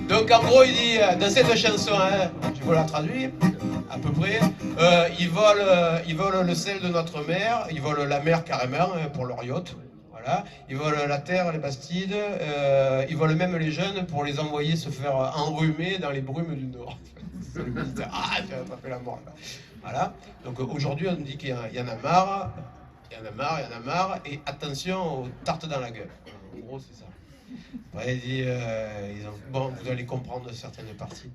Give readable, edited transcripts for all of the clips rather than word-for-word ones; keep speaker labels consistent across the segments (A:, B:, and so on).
A: Donc en gros il dit, dans cette chanson, hein, je vous la traduis à peu près, ils volent le sel de notre mer, ils volent la mer carrément hein, pour leur yacht. Voilà. Ils volent la terre, les bastides, ils volent même les jeunes pour les envoyer se faire enrhumer dans les brumes du Nord. Ah, tu n'as pas fait la mort là. Voilà. Donc aujourd'hui on dit qu'il y en a marre, il y en a marre, il y en a marre, et attention aux tartes dans la gueule. En gros c'est ça. Après il dit, bon vous allez comprendre certaines parties.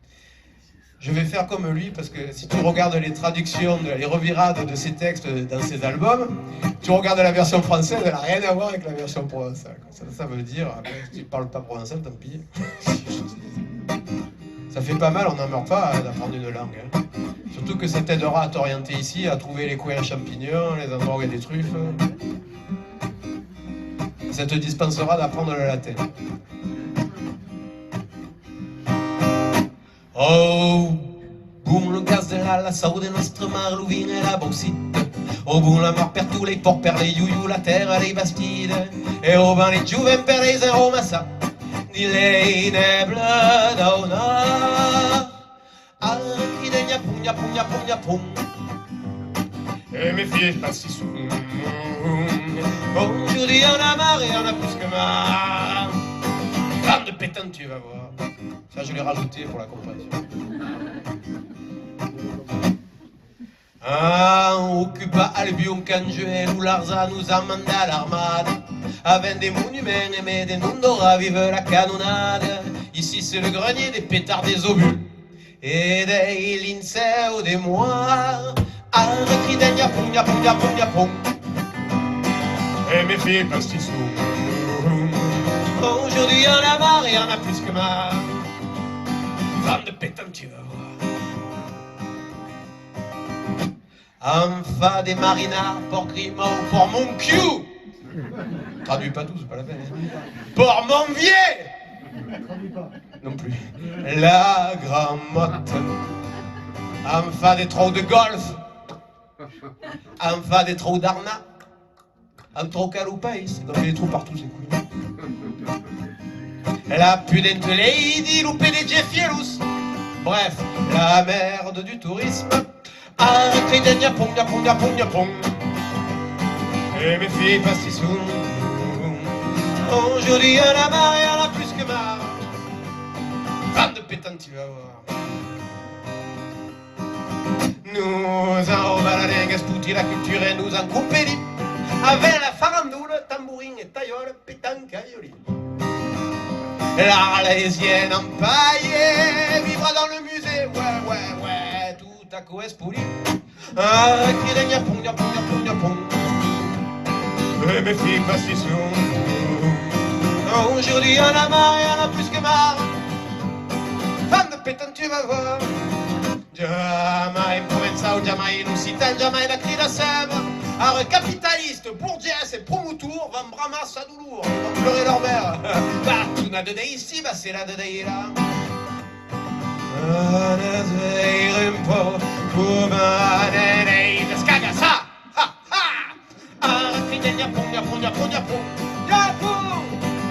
A: Je vais faire comme lui, parce que si tu regardes les traductions, les revirades de ses textes dans ses albums, tu regardes la version française, elle n'a rien à voir avec la version provençale. Ça veut dire, si tu ne parles pas provençal, tant pis. Ça fait pas mal, on n'en meurt pas d'apprendre une langue. Hein. Surtout que ça t'aidera à t'orienter ici, à trouver les coins à champignons, les endroits où il y a des truffes. Ça te dispensera d'apprendre le latin. Oh, boum le gaz de la sau de nostre mar, l'ovina e la bauxite. Oh, boum la mar per tu les porcs, per les iuiu, la terra, les bastides. E oh, van les giuven per les aromassa, di lei neble d'auna. Archi de gna pum, gna pum, gna pum, gna pum. E mes filles pas si soon. Aujourd'hui on a marre et on a plus que marre. Femme de pétante, tu vas voir. Ça, je l'ai rajouté pour la comparaison. Ah, occupa Albion quand Joël ou Larza nous a mandé à l'armade. Avec des monuments et des nondora, vive la canonnade. Ici c'est le grenier des pétards, des obus et des lincers ou des moires. Arrêtez d'un yapon, yapon, yapon, yapon. Et mes filles passent ici. Aujourd'hui y'en a marre et y'en a plus que marre. Femme de pétante, tu vas voir. Enfa des marinards, port grima ou port mon cul. Traduis pas tout, c'est pas la peine. Port mon vieux. Non plus. La gramotte. Enfa des trous de golf. Enfa des trous d'arnaque. Un trou caloupaïs. Donc il y a des trous partout, c'est cool. La pudente lady, loupé des Jeffielous. Bref, la merde du tourisme. Arrêtez de niapon, niapon, niapon, niapon. Et mes filles passent ici. Aujourd'hui, y'en a marre et y'en a plus que marre. Femme de pétante, tu vas voir. Nous en baladingue, spouti la culture et nous en coupéli. Avec la farandoule, tambourin et taillole, pétanque, aïoli. L'Arlésienne empaillée vivra dans le musée, ouais, tout à coup espouli. Ah, qui de niapon, niapon, niapon, niapon. Et mes filles passent ici. Aujourd'hui y'en a marre, y'en a plus que marre. Femme de pétante, tu vas voir. Jamais provençal, jamais lusitane, jamais la cri de sève. Alors capitaliste, bourgeois et promotour vont bramasser à doulourd, vont pleurer leur mère. Bah, tu n'as de ici, bah c'est là de là.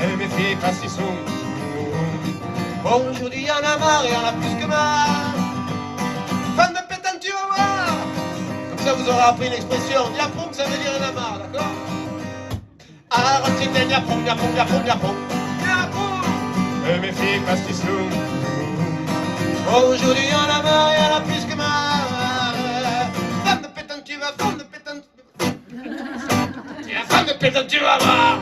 A: Et mes filles passent ici. Aujourd'hui y'en a marre et y'en a plus que marre. Fan de pétante, tu vas voir. Comme ça vous aurez appris l'expression diapon, ça veut dire y'en a marre, d'accord. Arrêtez diapon, diapon, diapon, diapon. Et mes filles passent ici. Aujourd'hui y'en a marre, y'en a plus que marre. Fan de pétante, tu vas, fan de pétante. Fan de pétante, tu vas voir.